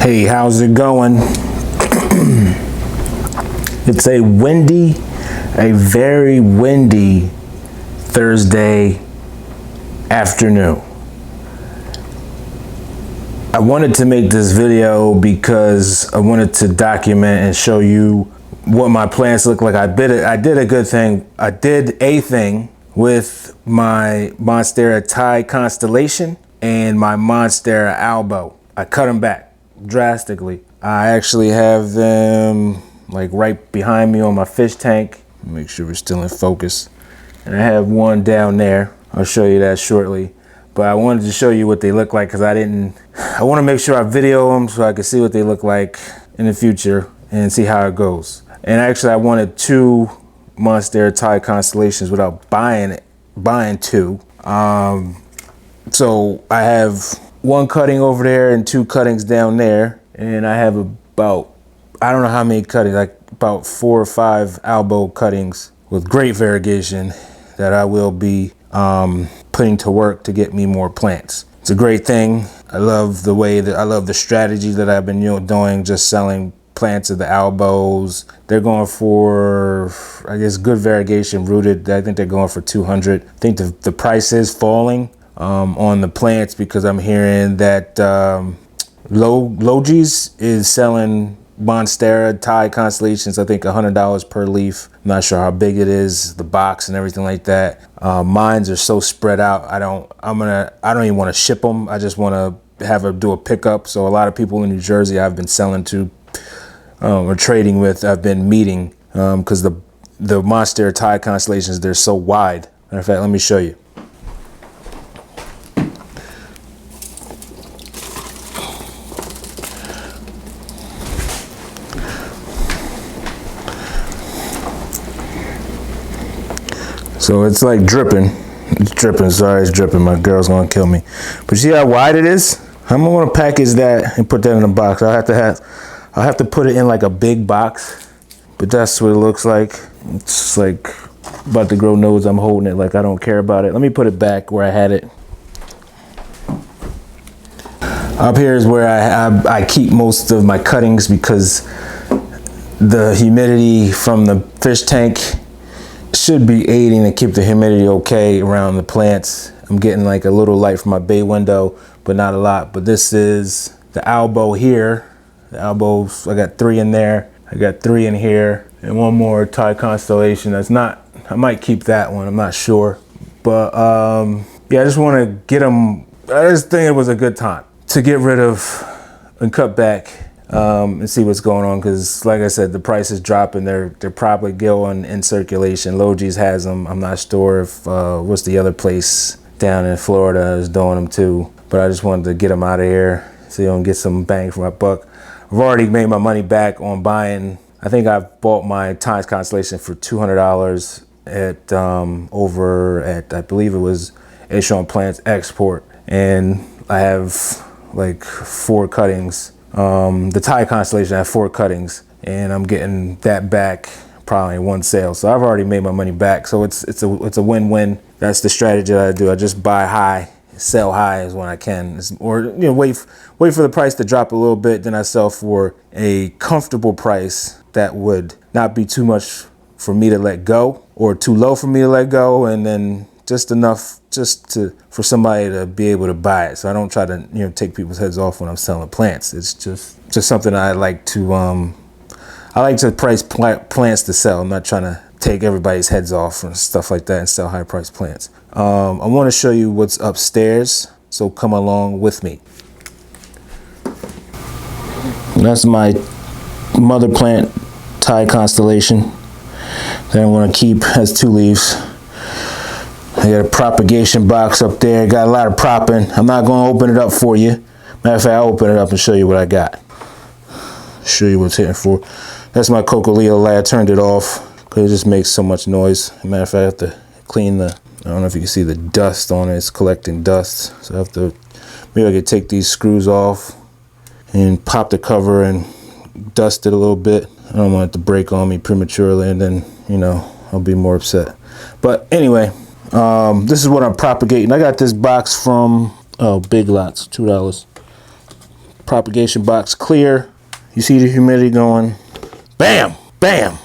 Hey, how's it going? It's a very windy Thursday afternoon. I wanted to make this video because I wanted to document and show you what my plants look like. I did a good thing. I did a thing with my Monstera Thai Constellation and my Monstera Albo. I cut them back drastically. I actually have them like right behind me on my fish tank. Make sure we're still in focus. And I have one down there. I'll show you that shortly. But I wanted to show you what they look like because I want to make sure I video them so I can see what they look like in the future and see how it goes. And actually I wanted two Monstera Thai Constellations without buying two. So I have one cutting over there and two cuttings down there. And I have about, I don't know how many cuttings, like about 4 or 5 Albo cuttings with great variegation that I will be putting to work to get me more plants. It's a great thing. I love the strategy that I've been doing, just selling plants of the Albos. They're going for, I guess, good variegation rooted. I think they're going for 200. I think the price is falling on the plants because I'm hearing that Logis is selling Monstera Thai Constellations, I think $100 per leaf. I'm not sure how big it is, the box and everything like that. Mines are so spread out. I don't even want to ship them. I just want to do a pickup. So a lot of people in New Jersey I've been selling to or trading with, I've been meeting because the Monstera Thai Constellations, they're so wide. Matter of fact, let me show you. So it's like dripping. It's dripping. Sorry, it's dripping. My girl's gonna kill me. But see how wide it is? I'm gonna package that and put that in a box. I'll have to put it in like a big box. But that's what it looks like. It's like about to grow nose. I'm holding it like I don't care about it. Let me put it back where I had it. Up here is where I keep most of my cuttings because the humidity from the fish tank should be aiding to keep the humidity okay around the plants. I'm getting like a little light from my bay window, but not a lot. But this is the Albo here. The Albos, I got 3 in there. I got 3 in here and one more Thai Constellation. That's not, I might keep that one. I'm not sure. But yeah, I just want to get them. I just think it was a good time to get rid of and cut back and see what's going on, because like I said, the price is dropping. They're probably going in circulation. Logis has them. I'm not sure if what's the other place down in Florida is doing them too, but I just wanted to get them out of here so you don't get some bang for my buck. I've already made my money back on buying. I think I bought my Thai Constellation for $200 at over at, I believe it was Echelon Plants Export, and I have like 4 cuttings. The Thai Constellation, I have 4 cuttings, and I'm getting that back probably in one sale. So I've already made my money back. So it's a win-win. That's the strategy that I do. I just buy high, sell high is when I can, or wait for the price to drop a little bit, then I sell for a comfortable price that would not be too much for me to let go or too low for me to let go, and then just enough for somebody to be able to buy it. So I don't try to take people's heads off when I'm selling plants. It's just something I like to price plants to sell. I'm not trying to take everybody's heads off and stuff like that and sell high priced plants. I want to show you what's upstairs, so come along with me. That's my mother plant Thai Constellation that I'm going to keep. Has 2 leaves. I got a propagation box up there. Got a lot of propping. I'm not going to open it up for you. Matter of fact, I'll open it up and show you what I got. Show you what's hitting for. That's my Cocoleo light. I turned it off because it just makes so much noise. Matter of fact, I have to clean I don't know if you can see the dust on it. It's collecting dust. So I have to, maybe I could take these screws off and pop the cover and dust it a little bit. I don't want it to break on me prematurely, and then, I'll be more upset. But anyway, this is what I'm propagating. I got this box from Big Lots, $2. propagation box clear. You see the humidity going, bam, bam.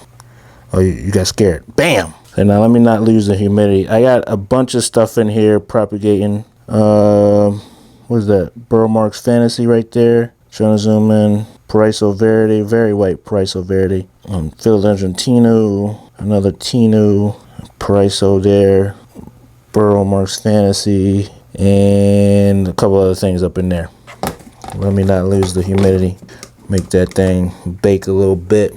Oh, you got scared. Bam. And now let me not lose the humidity. I got a bunch of stuff in here propagating. What is that? Burrow Marks Fantasy right there. Trying to zoom in. Pariso Verdes, very white Pariso Verdes. Philodendron Tinu, another Tinu. Pariso there. Burrow Marks Fantasy, and a couple other things up in there. Let me not lose the humidity. Make that thing bake a little bit.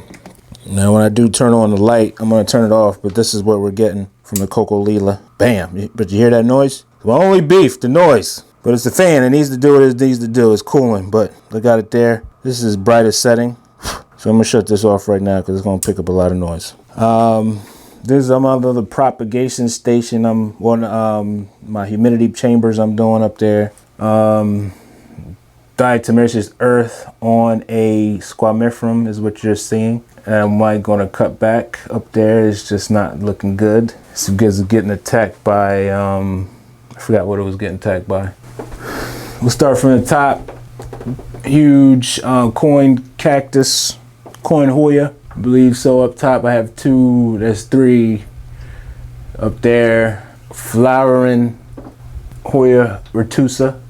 Now when I do turn on the light, I'm going to turn it off, but this is what we're getting from the Coco Lila. Bam. But you hear that noise? Well, only beef, the noise. But it's the fan. It needs to do what it needs to do. It's cooling, but I got it there. This is brightest setting. So I'm going to shut this off right now because it's going to pick up a lot of noise. This is another propagation station. I'm on my humidity chambers I'm doing up there. Diatomaceous earth on a squamiferum is what you're seeing. And I'm going to cut back up there. It's just not looking good. It's because it's getting attacked by, I forgot what it was getting attacked by. We'll start from the top. Huge coin cactus, coin Hoya. I believe so. Up top I have two, there's three up there. Flowering Hoya retusa.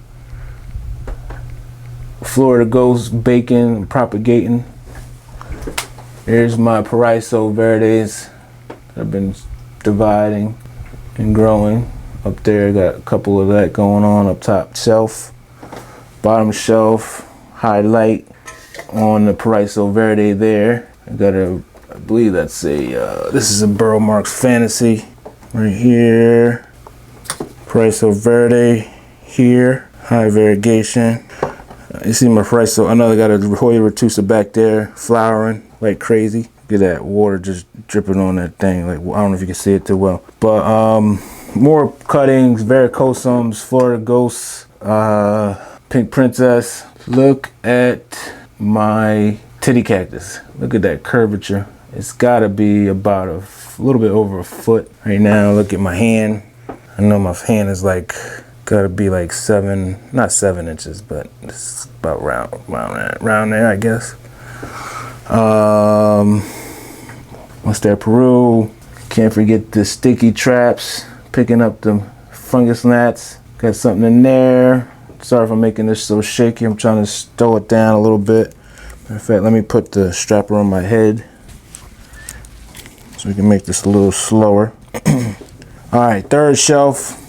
Florida Ghost baking, propagating. Here's my Pariso Verdes. I've been dividing and growing. Up there, got a couple of that going on up top shelf. Bottom shelf, highlight on the Pariso Verde there. I got a, I believe that's a, this is a Burrow Marks Fantasy right here. Pariso Verde here, high variegation. You see my Pariso, another got a Hoya retusa back there, flowering like crazy. Get that water just dripping on that thing. Like, I don't know if you can see it too well. But more cuttings, varicosums, Florida Ghosts, Pink Princess. Look at my titty cactus. Look at that curvature. It's gotta be about a little bit over a foot right now. Look at my hand. I know my hand is like, gotta be like not 7 inches, but it's about round there, I guess. What's that, Peru? Can't forget the sticky traps. Picking up the fungus gnats. Got something in there. Sorry if I'm making this so shaky. I'm trying to stow it down a little bit. Matter of fact, let me put the strapper on my head so we can make this a little slower. All right, third shelf.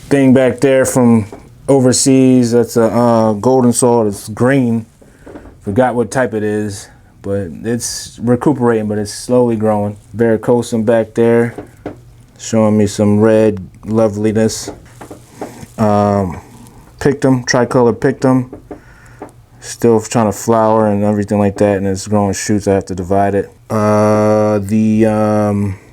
Thing back there from overseas. That's a golden salt. It's green. Forgot what type it is, but it's recuperating, but it's slowly growing. Varicosum back there, showing me some red loveliness. Pictum, tricolor pictum, still trying to flower and everything like that, and it's growing shoots. I have to divide it. The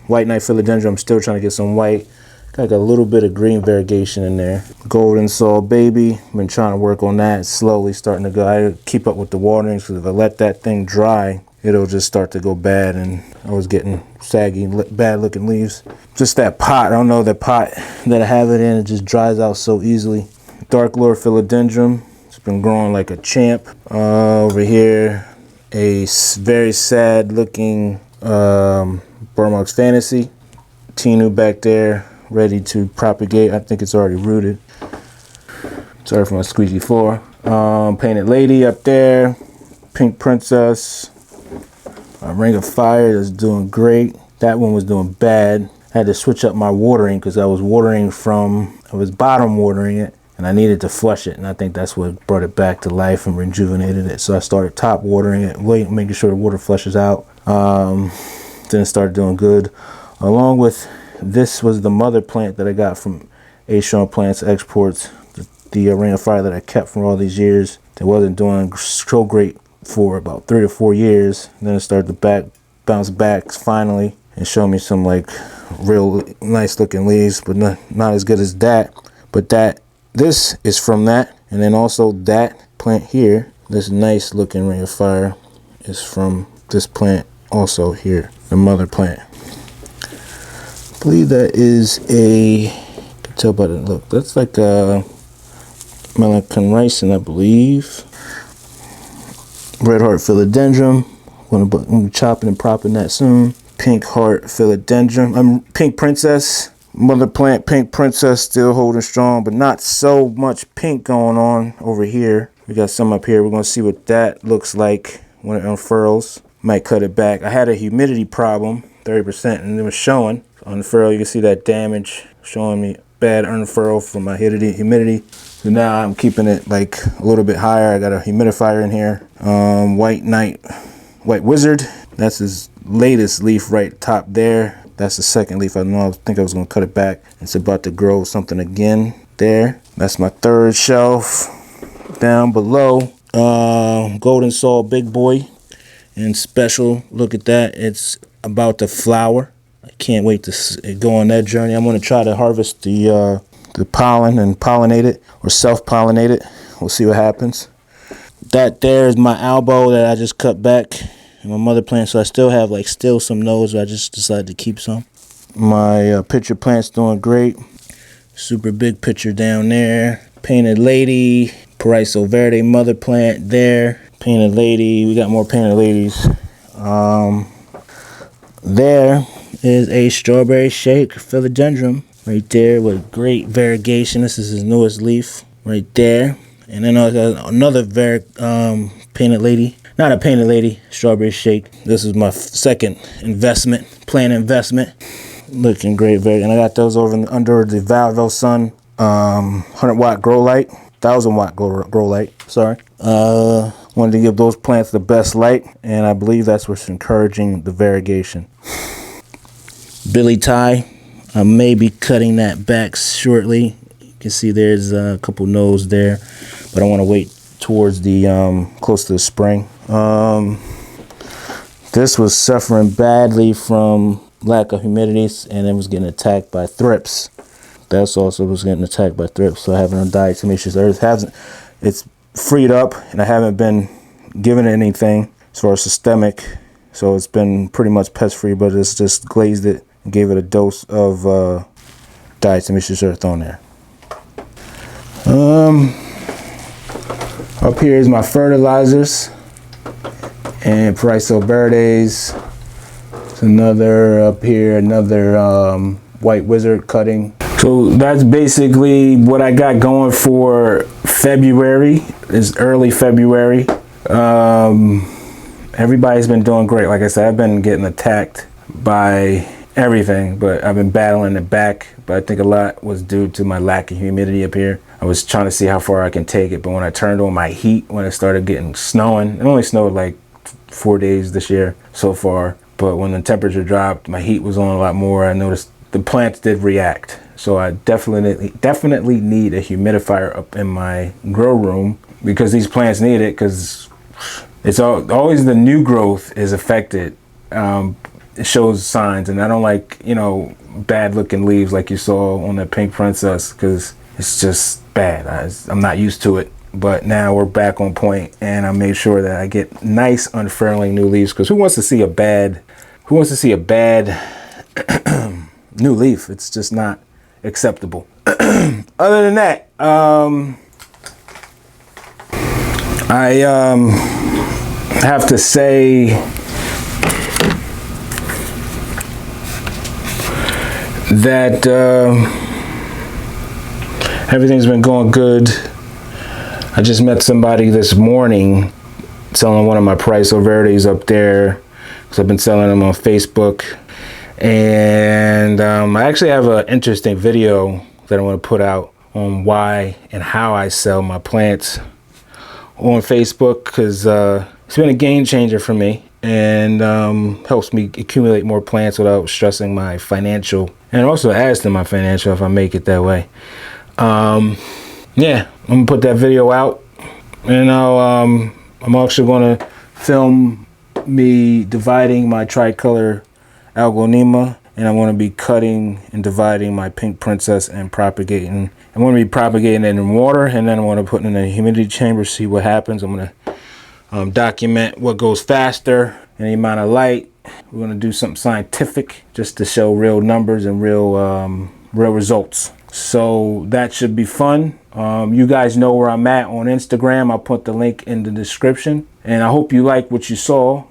white knight philodendron, I'm still trying to get some white. Got a little bit of green variegation in there. Golden Soul Baby, been trying to work on that. Slowly starting to go. I keep up with the waterings because if I let that thing dry, it'll just start to go bad, and I was getting saggy, bad looking leaves. Just that pot, I don't know, that pot that I have it in, it just dries out so easily. Dark Lord Philodendron, it's been growing like a champ. Over here, a very sad looking Burrow Marks Fantasy. Tinu back there, ready to propagate. I think it's already rooted. Sorry for my squeaky floor. Painted Lady up there. Pink Princess. Ring of Fire is doing great. That one was doing bad. I had to switch up my watering because I was bottom watering it, and I needed to flush it, and I think that's what brought it back to life and rejuvenated it. So I started top watering it, making sure the water flushes out. Then it started doing good. Along with this was the mother plant that I got from A-Sean Plants Exports, the Ring of Fire that I kept from all these years. It wasn't doing so great for about 3 to 4 years. And then it started to bounce back finally and show me some like real nice looking leaves, but not as good as that. But this is from that, and then also that plant here, this nice looking Ring of Fire, is from this plant also here, the mother plant. I believe that is a, you can tell by the look, that's like a American ricin, I believe. Red Heart Philodendron. I'm gonna be chopping and propping that soon. Pink Heart Philodendron. Pink Princess. Mother plant Pink Princess still holding strong, but not so much pink going on over here. We got some up here. We're gonna see what that looks like when it unfurls. Might cut it back. I had a humidity problem, 30%, and it was showing. Unfurl, you can see that damage showing me bad unfurl from my humidity. So now I'm keeping it like a little bit higher. I got a humidifier in here. White Wizard. That's his latest leaf right top there. That's the second leaf. I think I was gonna cut it back. It's about to grow something again there. That's my third shelf. Down below, Golden Saw Big Boy and Special. Look at that. It's about to flower. I can't wait to go on that journey. I'm gonna try to harvest the pollen and pollinate it, or self-pollinate it. We'll see what happens. That there is my elbow that I just cut back. My mother plant, so I still have still some nodes, but I just decided to keep some. My pitcher plant's doing great. Super big pitcher down there. Painted Lady, Pariso Verdes mother plant there. Painted Lady, we got more Painted Ladies. There is a Strawberry Shake Philodendron right there with great variegation. This is his newest leaf right there. And then I got another Painted Lady. Not a Painted Lady, Strawberry Shake. This is my second plant investment. Looking great, and I got those under the Valvo Sun 100-watt grow light, 1000-watt grow light. Sorry. Wanted to give those plants the best light, and I believe that's what's encouraging the variegation. Billy Tie, I may be cutting that back shortly. You can see there's a couple nodes there, but I want to wait towards the close to the spring. This was suffering badly from lack of humidity, and it was getting attacked by thrips. That's also was getting attacked by thrips. So I haven't undiatomaceous earth. It's freed up, and I haven't been given it anything as far as systemic. So it's been pretty much pest free, but it's just glazed it and gave it a dose of diatomaceous earth on there. Up here is my fertilizers and Pariso Verdes. It's another up here, another White Wizard cutting. So that's basically what I got going for February. It's early February. Everybody's been doing great. Like I said, I've been getting attacked by everything, but I've been battling it back. But I think a lot was due to my lack of humidity up here. I was trying to see how far I can take it, but when I turned on my heat, when it started getting snowing, it only snowed like 4 days this year so far. But when the temperature dropped, my heat was on a lot more. I noticed the plants did react. So I definitely need a humidifier up in my grow room, because these plants need it, because it's always the new growth is affected. It shows signs, and I don't like, bad looking leaves like you saw on the Pink Princess, because it's just bad. I'm not used to it. But now we're back on point, and I made sure that I get nice unfurling new leaves, because who wants to see a bad new leaf? It's just not acceptable. Other than that, I have to say that everything's been going good. I just met somebody this morning selling one of my Pariso Verdes up there, because I've been selling them on Facebook. And I actually have an interesting video that I want to put out on why and how I sell my plants on Facebook, because it's been a game changer for me, and helps me accumulate more plants without stressing my financial, and also adds to my financial if I make it that way. Yeah, I'm gonna put that video out, and I'm actually gonna film me dividing my tricolor Algonema, and I'm going to be cutting and dividing my Pink Princess and propagating. I'm going to be propagating it in water, and then I'm going to put it in a humidity chamber, see what happens. I'm going to document what goes faster and the amount of light. We're going to do something scientific just to show real numbers and real results. So that should be fun. You guys know where I'm at on Instagram. I'll put the link in the description. And I hope you like what you saw.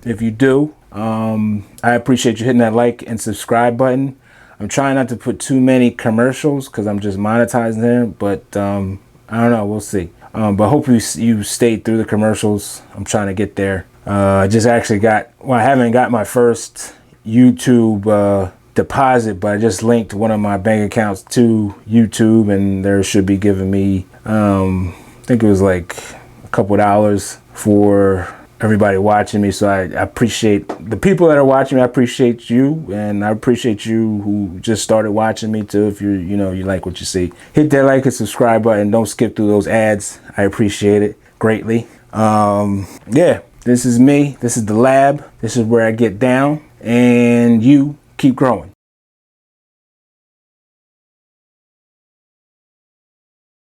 If you do, I appreciate you hitting that like and subscribe button. I'm trying not to put too many commercials because I'm just monetizing there. But I don't know. We'll see. But hope you stayed through the commercials. I'm trying to get there. I just actually got, well, I haven't got my first YouTube deposit, but I just linked one of my bank accounts to YouTube, and there should be giving me, I think it was like a couple dollars for everybody watching me. So I appreciate the people that are watching me. I appreciate you, and I appreciate you who just started watching me too. If you like what you see, hit that like and subscribe button. Don't skip through those ads. I appreciate it greatly. Yeah, this is me. This is the lab. This is where I get down, and you keep growing.